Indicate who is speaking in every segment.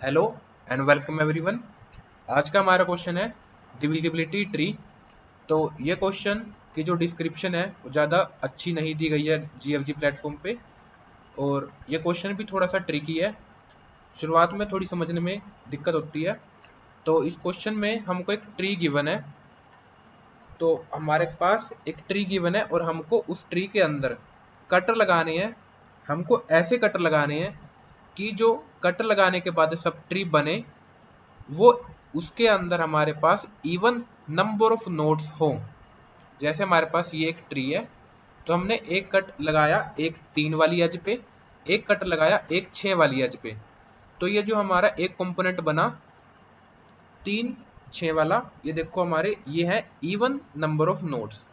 Speaker 1: Hello and welcome everyone. आज का हमारा क्वेश्चन है डिविजिबिलिटी ट्री। तो ये क्वेश्चन की जो डिस्क्रिप्शन है वो ज़्यादा अच्छी नहीं दी गई है जीएफजी प्लेटफॉर्म पे, और ये क्वेश्चन भी थोड़ा सा ट्रिकी है। शुरुआत में थोड़ी समझने में दिक्कत होती है। तो इस क्वेश्चन में हमको एक ट्री गिवन है। तो हमारे पास एक ट्री गिवन है और हमको उस ट्री के अंदर कटर लगाने हैं। हमको ऐसे कटर लगाने हैं कि जो कटर लगाने के बाद सब ट्री बने वो उसके अंदर हमारे पास इवन नंबर ऑफ नोड्स हो। जैसे हमारे पास ये एक ट्री है, तो हमने एक कट लगाया एक 3 वाली एज पे, एक कट लगाया एक 6 वाली एज पे। तो ये जो हमारा एक कंपोनेंट बना 3 6 वाला, ये देखो हमारे ये है इवन नंबर ऑफ नोड्स।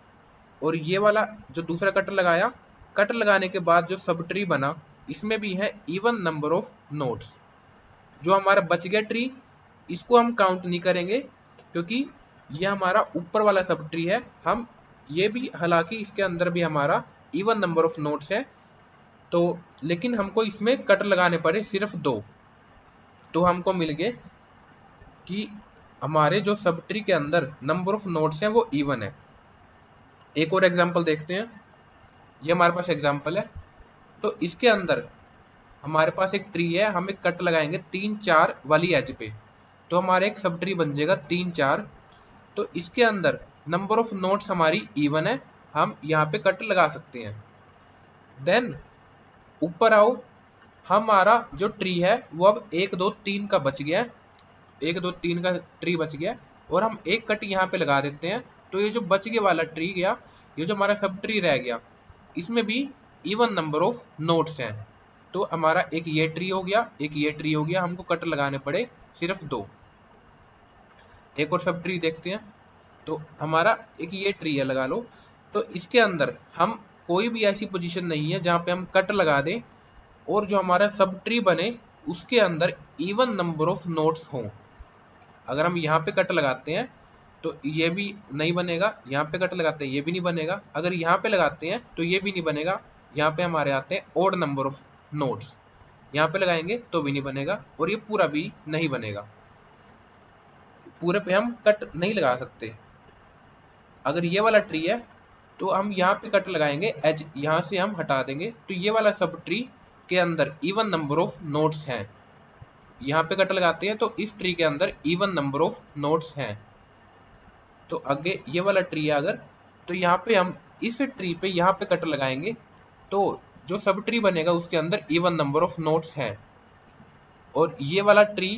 Speaker 1: और ये वाला जो दूसरा कट लगाया, कट लगाने के बाद जो सब ट्री बना इसमें भी है इवन नंबर ऑफ नोड्स। जो हमारा बच गया ट्री इसको हम काउंट नहीं करेंगे, क्योंकि ये हमारा ऊपर वाला सब ट्री है। हम ये भी, हालांकि इसके अंदर भी हमारा इवन नंबर ऑफ नोड्स है, तो लेकिन हमको इसमें कट लगाने पड़े सिर्फ 2। तो हमको मिल गए कि हमारे जो सब ट्री के अंदर नंबर ऑफ नोड्स हैं वो इवन है। एक और एग्जांपल देखते हैं। ये हमारे पास एग्जांपल है। तो इसके अंदर हमारे पास एक ट्री है, हम एक कट लगाएंगे 3 4 वाली एज पे, तो हमारा एक सब ट्री बन जाएगा 3 4। तो इसके अंदर नंबर ऑफ नोड्स हमारी इवन है, हम यहाँ पे कट लगा सकते हैं। देन ऊपर आओ, हमारा जो ट्री है वो अब 1 2 3 का बच गया है। 1 2 3 का ट्री बच गया और हम एक कट यहाँ पे लगा देते हैं। तो ये जो बच गया वाला ट्री गया, ये जो हमारा सब ट्री रह गया, इसमें भी इवन नंबर ऑफ नोड्स हैं। तो हमारा एक ये ट्री हो गया, एक ये ट्री हो गया, हमको कट लगाने पड़े सिर्फ 2। एक और सब ट्री देखते हैं। तो हमारा एक ये ट्री है, लगा लो। तो इसके अंदर हम कोई भी ऐसी पोजीशन नहीं है जहाँ पे हम कट लगा दें और जो हमारा सब ट्री बने उसके अंदर इवन नंबर ऑफ नोड्स हों। अगर हम यहाँ पे कट लगाते हैं तो ये भी नहीं बनेगा, यहाँ पे कट लगाते हैं ये भी नहीं बनेगा, अगर यहाँ पे लगाते हैं तो ये भी नहीं बनेगा। यहाँ पे हमारे आते हैं ओड नंबर ऑफ नोड्स, यहाँ पे लगाएंगे तो भी नहीं बनेगा, और ये पूरा भी नहीं बनेगा। पूरे पे हम कट नहीं लगा सकते। अगर ये वाला ट्री है तो हम यहाँ पे कट लगाएंगे, एज यहाँ से हम हटा देंगे, तो ये वाला सब ट्री के अंदर इवन नंबर ऑफ नोड्स हैं। यहाँ पे कट लगाते हैं तो इस ट्री के अंदर इवन नंबर ऑफ नोड्स हैं। तो आगे ये वाला ट्री है अगर, तो यहाँ पे हम इस ट्री पे यहाँ पे कट लगाएंगे तो जो सब ट्री बनेगा उसके अंदर इवन नंबर ऑफ नोड्स हैं। और ये वाला ट्री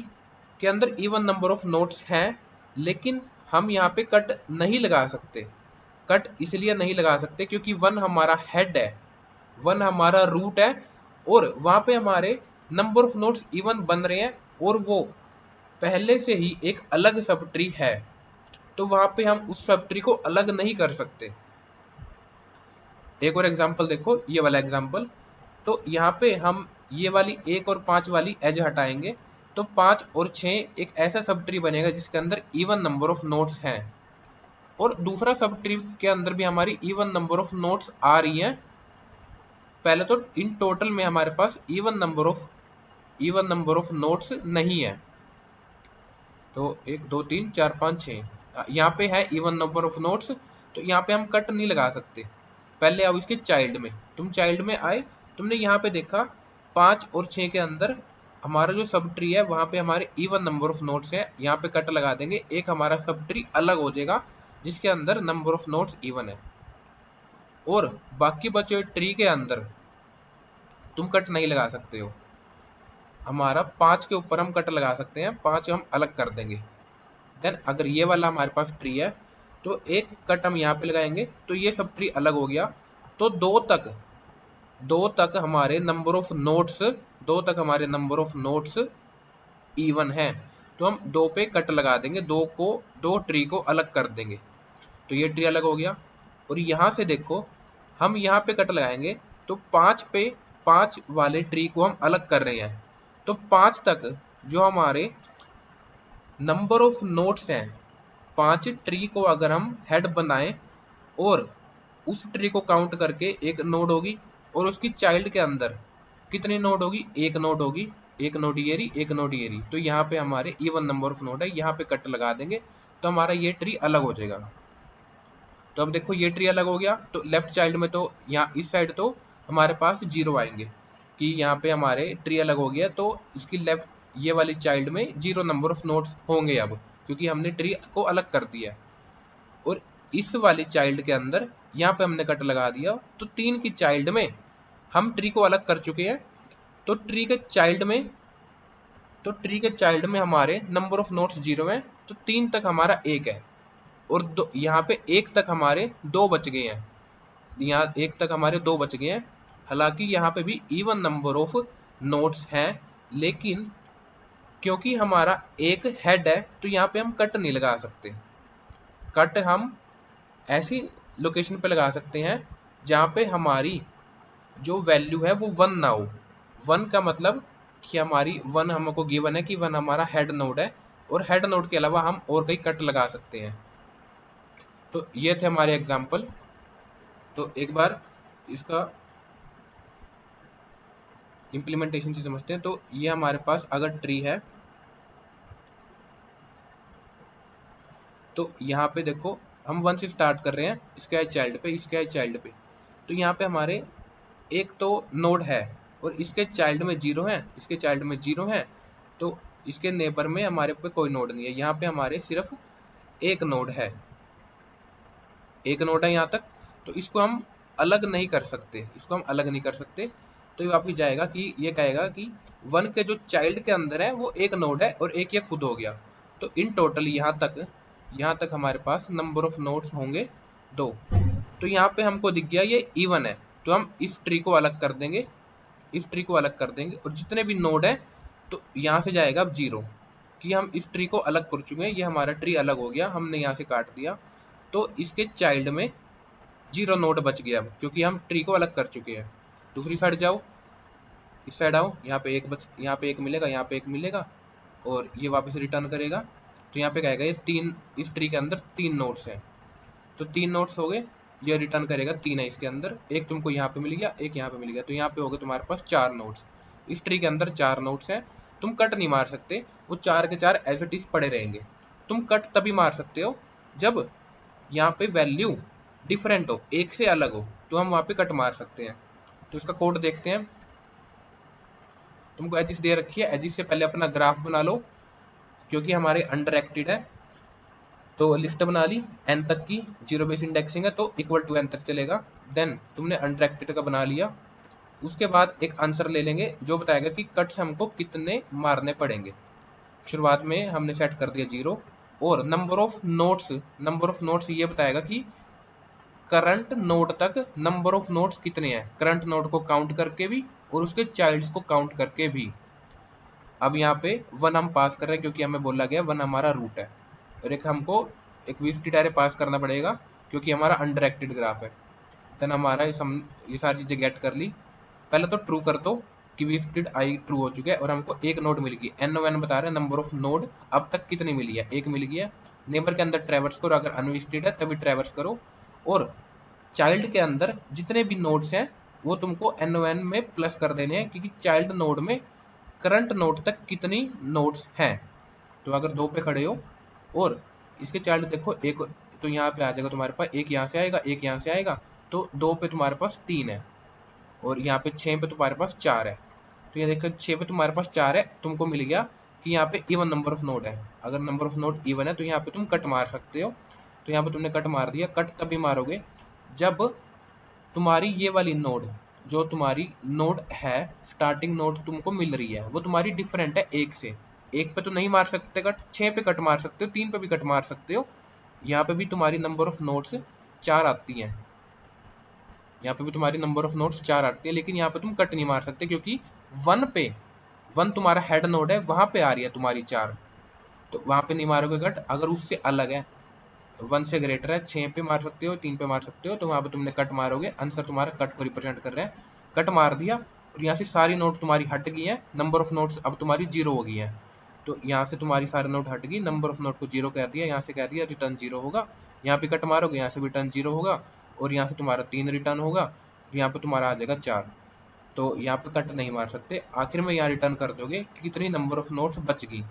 Speaker 1: के अंदर इवन नंबर ऑफ नोड्स हैं, लेकिन हम यहाँ पे कट नहीं लगा सकते। कट इसलिए नहीं लगा सकते क्योंकि 1 हमारा हेड है, 1 हमारा रूट है, और वहां पे हमारे नंबर ऑफ नोड्स इवन बन रहे हैं, और वो पहले से ही एक अलग सब ट्री है। तो वहां पे हम उस सब ट्री को अलग नहीं कर सकते। एक और एग्जांपल देखो, ये वाला एग्जांपल। तो यहाँ पे हम ये वाली 1 और 5 वाली एज हटाएंगे, तो 5 और 6 एक ऐसा सब ट्री बनेगा जिसके अंदर इवन नंबर ऑफ नोड्स हैं। और दूसरा सब ट्री के अंदर भी हमारी इवन नंबर ऑफ नोड्स आ रही हैं। पहले तो इन टोटल में हमारे पास इवन नंबर ऑफ नोड्स नहीं है। तो 1 2 3 4 5 6 यहाँ पे है इवन नंबर ऑफ नोड्स, तो यहाँ पे हम कट नहीं लगा सकते। पहले आओ इसके चाइल्ड में, तुम चाइल्ड में आए, तुमने यहाँ पे देखा 5 और 6 के अंदर हमारा जो सब ट्री है वहां पे हमारे इवन नंबर ऑफ नोड्स है। यहाँ पे कट लगा देंगे, एक हमारा सब ट्री अलग हो जाएगा जिसके अंदर नंबर ऑफ नोड्स इवन है। और बाकी बचे हुए ट्री के अंदर तुम कट नहीं लगा सकते हो। हमारा 5 के ऊपर हम कट लगा सकते हैं, 5 हम अलग कर देंगे। देन अगर ये वाला हमारे पास ट्री है तो एक कट हम यहाँ पे लगाएंगे तो ये सब ट्री अलग हो गया। तो 2 तक हमारे नंबर ऑफ नोड्स, 2 तक हमारे नंबर ऑफ नोड्स इवन है। तो हम 2 पे कट लगा देंगे, 2 ट्री को अलग कर देंगे, तो ये ट्री अलग हो गया। और यहाँ से देखो, हम यहाँ पे कट लगाएंगे तो 5 पे 5 वाले ट्री को हम अलग कर रहे हैं। तो 5 तक जो हमारे नंबर ऑफ नोड्स हैं, 5 ट्री को अगर हम हेड बनाएं और उस ट्री को काउंट करके एक नोड होगी, और उसकी चाइल्ड के अंदर कितनी नोड होगी, एक नोड होगी। एक नोड ये एक नोड ये, तो यहाँ पे हमारे इवन नंबर ऑफ नोड है, यहाँ पे कट लगा देंगे तो हमारा ये ट्री अलग हो जाएगा। तो अब देखो ये ट्री अलग हो गया, तो लेफ्ट चाइल्ड में तो यहाँ इस साइड तो हमारे पास 0 आएंगे कि यहाँ पे हमारे ट्री अलग हो गया, तो इसकी लेफ्ट ये वाली चाइल्ड में 0 नंबर ऑफ नोड्स होंगे अब, क्योंकि हमने ट्री को अलग कर दिया। और इस वाली चाइल्ड के अंदर यहाँ पे हमने कट लगा दिया, तो 3 की चाइल्ड में हम ट्री को अलग कर चुके हैं। तो ट्री के चाइल्ड में हमारे नंबर ऑफ नोड्स 0 है, तो 3 तक हमारा 1 है, और यहाँ पे 1 तक हमारे 2 बच गए हैं, यहाँ 1 तक हमारे 2 बच गए हैं। हालांकि यहाँ पे भी इवन नंबर ऑफ नोड्स हैं, लेकिन क्योंकि हमारा एक हेड है तो यहाँ पे हम कट नहीं लगा सकते। कट हम ऐसी लोकेशन पे लगा सकते हैं जहाँ पे हमारी जो वैल्यू है वो 1 ना हो। 1 का मतलब कि हमारी 1 हमको गिवन है कि 1 हमारा हेड नोड है, और हेड नोड के अलावा हम और कई कट लगा सकते हैं। तो ये थे हमारे एग्जाम्पल। तो एक बार इसका इम्प्लीमेंटेशन से समझते हैं। तो ये हमारे पास अगर ट्री है, तो यहाँ पे देखो हम 1 से स्टार्ट कर रहे हैं, इसके चाइल्ड पे, इसके चाइल्ड पे। तो यहाँ पे हमारे एक तो नोड है और इसके चाइल्ड में 0 है, इसके चाइल्ड में 0 है, तो इसके नेबर में हमारे पे कोई नोड नहीं है। यहाँ पे हमारे सिर्फ एक नोड है, एक नोड है यहाँ तक, तो इसको हम अलग नहीं कर सकते, इसको हम अलग नहीं कर सकते। तो ये वापिस जाएगा कि ये कहेगा कि 1 के जो चाइल्ड के अंदर है वो एक नोड है और एक ये खुद हो गया। तो इन टोटल यहाँ तक हमारे पास नंबर ऑफ नोड्स होंगे 2। तो यहाँ पे हमको दिख गया ये इवन है, तो हम इस ट्री को अलग कर देंगे, इस ट्री को अलग कर देंगे, और जितने भी नोड है तो यहाँ से जाएगा अब 0, कि हम इस ट्री को अलग कर चुके हैं, ये हमारा ट्री अलग हो गया, हमने यहाँ से काट दिया। तो इसके चाइल्ड में 0 नोड बच गया अब, क्योंकि हम ट्री को अलग कर चुके हैं। दूसरी साइड जाओ, इस साइड आओ, यहाँ पे एक मिलेगा, यहाँ पे एक मिलेगा, और ये वापस रिटर्न करेगा। तो यहाँ पे कहेगा ये 3, इस ट्री के अंदर 3 नोड्स हैं, तो 3 नोड्स हो गए, ये रिटर्न करेगा 3 है इसके अंदर, एक तुमको यहाँ पे मिल गया, एक यहाँ पे मिल गया, तो यहाँ पे हो गए तुम्हारे पास 4 नोड्स। इस ट्री के अंदर 4 नोड्स हैं, तुम कट नहीं मार सकते, वो 4 के 4 एज इट इज पड़े रहेंगे। तुम कट तभी मार सकते हो जब यहाँ पे वैल्यू डिफरेंट हो, एक से अलग हो, तो हम वहाँ पे कट मार सकते हैं। तो इसका कोड देखते हैं। तुमको एजिस दे रखी है, एजिस से पहले अपना ग्राफ बना लो, क्योंकि हमारे अंडर एक्टेड है। तो लिस्ट बना ली n तक की, 0 बेस इंडेक्सिंग है तो इक्वल टू n तक चलेगा। देन तुमने अंडर एक्टेड का बना लिया, उसके बाद एक आंसर ले लेंगे जो बताएगा कि कट्स हमको कितने मारने पड़ेंगे। शुरुआत में हमने सेट कर दिया 0, और नंबर ऑफ नोट्स ये बताएगा कि करंट नोड तक नंबर ऑफ नोड्स कितने हैं, करंट नोड को काउंट करके भी और उसके चाइल्ड्स को काउंट करके भी। अब यहाँ पे 1 हम पास कर रहे हैं क्योंकि हमें बोला गया 1 हमारा रूट है, और एक हमको एक विजिटेड एरे पास करना पड़ेगा क्योंकि हमारा अंडर एक्टेड ग्राफ है। देन हमारा ये सारी चीजें गेट कर ली। पहले तो ट्रू कर दो कि विजिटेड आई ट्रू हो चुका है, और हमको एक नोड मिल गई, n बता रहे हैं नंबर ऑफ नोड अब तक कितनी मिली है, एक मिल गया। नेबर के अंदर ट्रैवर्स करो, अगर अनविजिटेड है तभी ट्रैवर्स करो, और चाइल्ड के अंदर जितने भी नोड्स हैं वो तुमको n में प्लस कर देने हैं, क्योंकि चाइल्ड नोड में करंट नोड तक कितनी नोड्स हैं। तो अगर 2 पे खड़े हो और इसके चाइल्ड देखो एक, तो यहाँ पे आ जाएगा तुम्हारे पास, एक यहाँ से आएगा, एक यहाँ से आएगा, तो 2 पे तुम्हारे पास 3 है, और यहाँ पे 6 पे तुम्हारे पास 4 है। तो ये देखो 6 पे तुम्हारे पास 4 है, तुमको मिल गया कि यहाँ पे इवन नंबर ऑफ नोड है। अगर नंबर ऑफ नोड इवन है तो यहाँ पे तुम कट मार सकते हो। तो यहाँ पे तुमने कट मार दिया। कट तभी मारोगे जब तुम्हारी ये वाली नोड, जो तुम्हारी नोड है, स्टार्टिंग नोड तुमको मिल रही है, वो तुम्हारी डिफरेंट है एक से। एक पे तो नहीं मार सकते कट, 6 पे कट मार सकते हो, 3 पे भी कट मार सकते हो। यहाँ पे भी तुम्हारी नंबर ऑफ नोड्स 4 आती हैं, यहाँ पे भी तुम्हारी नंबर ऑफ नोड्स 4 आती है, लेकिन यहाँ पे तुम कट नहीं मार सकते क्योंकि 1 तुम्हारा हेड नोड है, वहां पे आ रही है तुम्हारी 4, तो वहां पे नहीं मारोगे कट। अगर उससे अलग है, 1 से ग्रेटर है, 6 पे मार सकते हो, 3 पे मार सकते हो, तो वहां पे तुमने कट मारोगे। आंसर तुम्हारा कट को रिप्रेजेंट कर रहे हैं। कट मार दिया और यहाँ से सारी नोट तुम्हारी हट गई है, नंबर ऑफ नोट्स अब तुम्हारी 0 हो गई है। तो यहाँ से तुम्हारी सारी नोट हट गई, नंबर ऑफ नोट को 0 कर दिया, यहाँ से कह दिया रिटर्न 0 होगा। यहाँ पे कट मारोगे, यहाँ से रिटर्न 0 होगा, और यहाँ से तुम्हारा 3 रिटर्न होगा, यहाँ पे तुम्हारा आ जाएगा 4। तो यहाँ पे कट नहीं मार सकते। आखिर में यहाँ रिटर्न कर दोगे कि कितनी नंबर ऑफ नोट्स बच गई।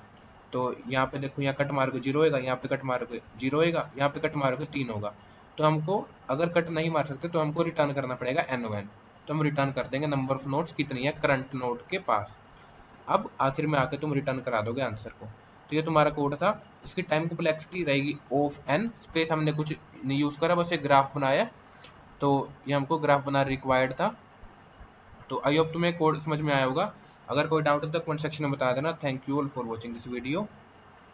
Speaker 1: तो यहाँ पे देखो, यहाँ कट मारोगे 0 होएगा, यहाँ पे कट मारोगे 0 होएगा, यहाँ पे कट मारोगे 3 होगा। तो हमको अगर कट नहीं मार सकते तो हमको रिटर्न करना पड़ेगा NON। तो हम रिटर्न कर देंगे नंबर ऑफ नोट्स कितनी है करंट नोड के पास। अब आखिर में आके तुम रिटर्न करा दोगे आंसर को। तो ये तुम्हारा कोड था। इसकी टाइम कॉम्प्लेक्सिटी रहेगी ऑफ n स्पेस, हमने कुछ नहीं यूज करा, बस एक ग्राफ बनाया। तो ये हमको ग्राफ बनाना रिक्वायर्ड था। तो आई होप तुम्हें कोड समझ में आया होगा। अगर कोई डाउट हो तो कमेंट सेक्शन में बता देना। Thank you all for watching this video.